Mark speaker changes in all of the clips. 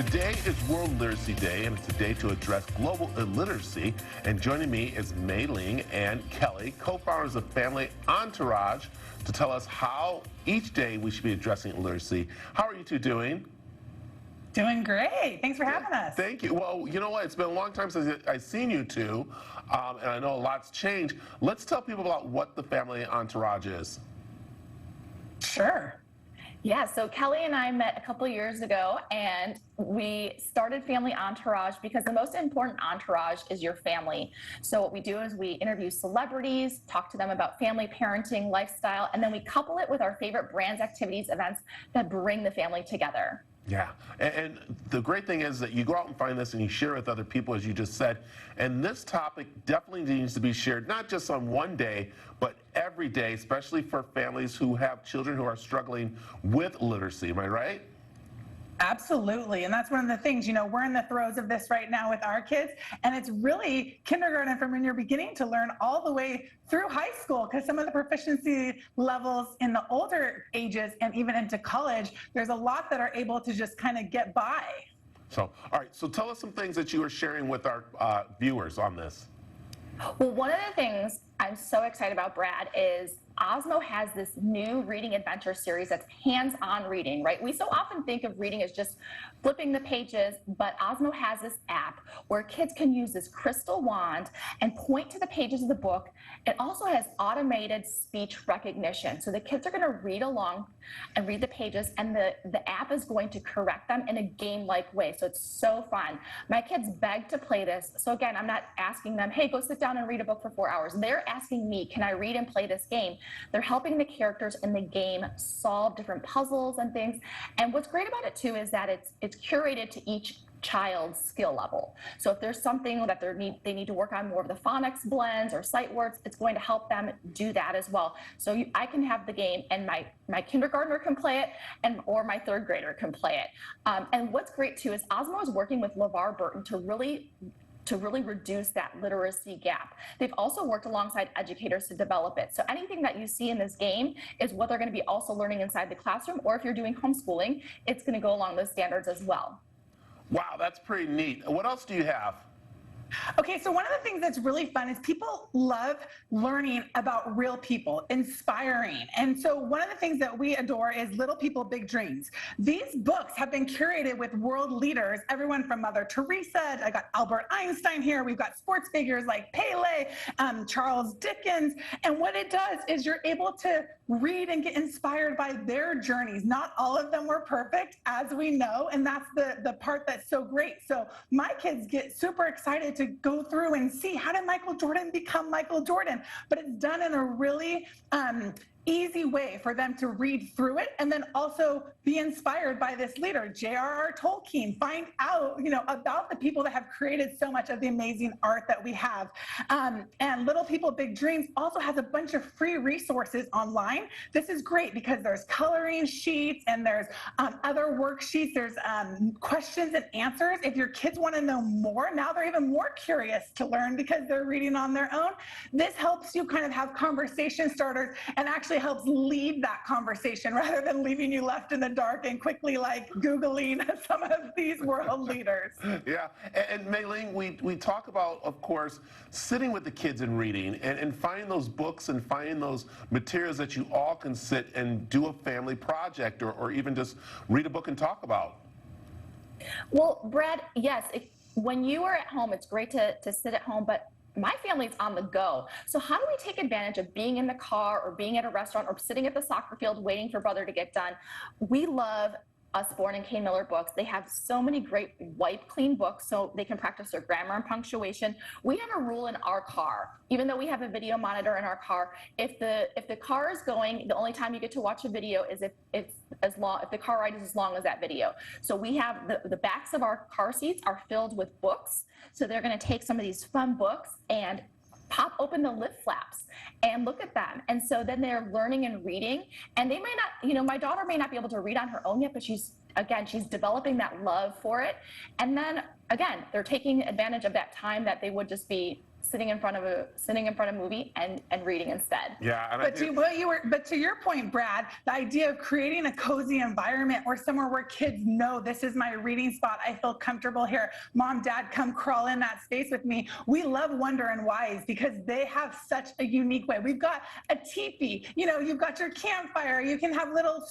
Speaker 1: Today is World Literacy Day, and it's a day to address global illiteracy. And joining me is Mei Ling and Kelly, co-founders of Family Entourage, to tell us how each day we should be addressing illiteracy. How are you two doing?
Speaker 2: Doing great. Thanks for having us.
Speaker 1: Thank you. Well, you know what? It's been a long time since I've seen you two, and I know a lot's changed. Let's tell people about what the Family Entourage is.
Speaker 2: Sure.
Speaker 3: Yeah, so Kelly and I met a couple years ago, and we started Family Entourage because the most important entourage is your family. So what we do is we interview celebrities, talk to them about family, parenting, lifestyle, and then we couple it with our favorite brands, activities, events that bring the family together.
Speaker 1: Yeah, and the great thing is that you go out and find this and you share it with other people, as you just said. And this topic definitely needs to be shared, not just on one day, but every day, especially for families who have children who are struggling with literacy. Am I right?
Speaker 2: Absolutely. And that's one of the things, we're in the throes of this right now with our kids. And it's really kindergarten from when you're beginning to learn all the way through high school, because some of the proficiency levels in the older ages and even into college, there's a lot that are able to just kind of get by.
Speaker 1: So, all right. So tell us some things that you are sharing with our viewers on this.
Speaker 3: Well, one of the things I'm so excited about, Brad, is Osmo has this new reading adventure series that's hands-on reading, right? We so often think of reading as just flipping the pages, but Osmo has this app where kids can use this crystal wand and point to the pages of the book. It also has automated speech recognition. So the kids are going to read along and read the pages, and the app is going to correct them in a game-like way. So it's so fun. My kids beg to play this. So again, I'm not asking them, hey, go sit down and read a book for 4 hours. They're asking me, can I read and play this game? They're helping the characters in the game solve different puzzles and things. And what's great about it too is that it's curated to each child's skill level. So if there's something that they need to work on, more of the phonics blends or sight words, it's going to help them do that as well. So I can have the game, and my kindergartner can play it, or my third grader can play it. And what's great too is Osmo is working with LeVar Burton to really reduce that literacy gap. They've also worked alongside educators to develop it. So anything that you see in this game is what they're going to be also learning inside the classroom, or if you're doing homeschooling, it's going to go along those standards as well.
Speaker 1: Wow, that's pretty neat. What else do you have?
Speaker 2: Okay, so one of the things that's really fun is people love learning about real people, inspiring. And so one of the things that we adore is Little People, Big Dreams. These books have been curated with world leaders, everyone from Mother Teresa, I got Albert Einstein here, we've got sports figures like Pele, Charles Dickens. And what it does is you're able to read and get inspired by their journeys. Not all of them were perfect, as we know, and that's the part that's so great. So my kids get super excited to go through and see, how did Michael Jordan become Michael Jordan? But it's done in a really easy way for them to read through it, and then also be inspired by this leader, J.R.R. Tolkien. Find out, about the people that have created so much of the amazing art that we have. And Little People, Big Dreams also has a bunch of free resources online. This is great because there's coloring sheets, and there's other worksheets. There's questions and answers. If your kids want to know more, now they're even more curious to learn because they're reading on their own. This helps you kind of have conversation starters and actually helps lead that conversation rather than leaving you left in the dark and quickly Googling some of these world leaders.
Speaker 1: Yeah, and Mei Ling, we talk about, of course, sitting with the kids and reading and finding those books and finding those materials that you all can sit and do a family project or even just read a book and talk about.
Speaker 3: Well, Brad, yes, when you are at home, it's great to sit at home, but my family's on the go. So how do we take advantage of being in the car or being at a restaurant or sitting at the soccer field waiting for brother to get done? We love Usborne and Kane Miller books. They have so many great wipe clean books so they can practice their grammar and punctuation. We have a rule in our car, even though we have a video monitor in our car. If the car is going, the only time you get to watch a video is if the car ride is as long as that video. So we have the backs of our car seats are filled with books. So they're going to take some of these fun books and pop open the lift flaps and look at them. And so then they're learning and reading, and they may not, my daughter may not be able to read on her own yet, but she's developing that love for it. And then again, they're taking advantage of that time that they would just be sitting in front of a movie and reading instead.
Speaker 1: Yeah, and
Speaker 2: But to your point, Brad, the idea of creating a cozy environment or somewhere where kids know this is my reading spot, I feel comfortable here. Mom, Dad, come crawl in that space with me. We love Wonder and Wise because they have such a unique way. We've got a teepee, you've got your campfire. You can have little,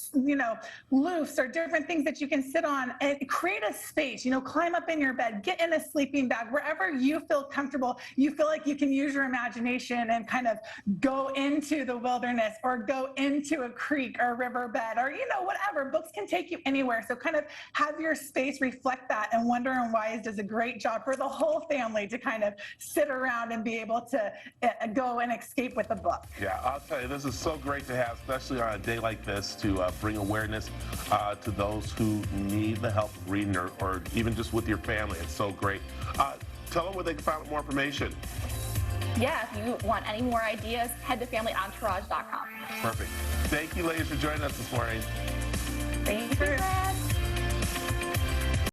Speaker 2: loofs or different things that you can sit on and create a space. Climb up in your bed, get in a sleeping bag, wherever you feel comfortable. You feel like you can use your imagination and kind of go into the wilderness or go into a creek or riverbed or whatever. Books can take you anywhere, so kind of have your space reflect that. And Wonder and Wise does a great job for the whole family to kind of sit around and be able to go and escape with a book.
Speaker 1: Yeah, I'll tell you, this is so great to have, especially on a day like this, to bring awareness to those who need the help of reading or even just with your family. It's so great. Tell them where they can find out more information.
Speaker 3: Yeah, if you want any more ideas, head to familyentourage.com.
Speaker 1: Perfect. Thank you, ladies, for joining us this morning.
Speaker 3: Thank you, Brad.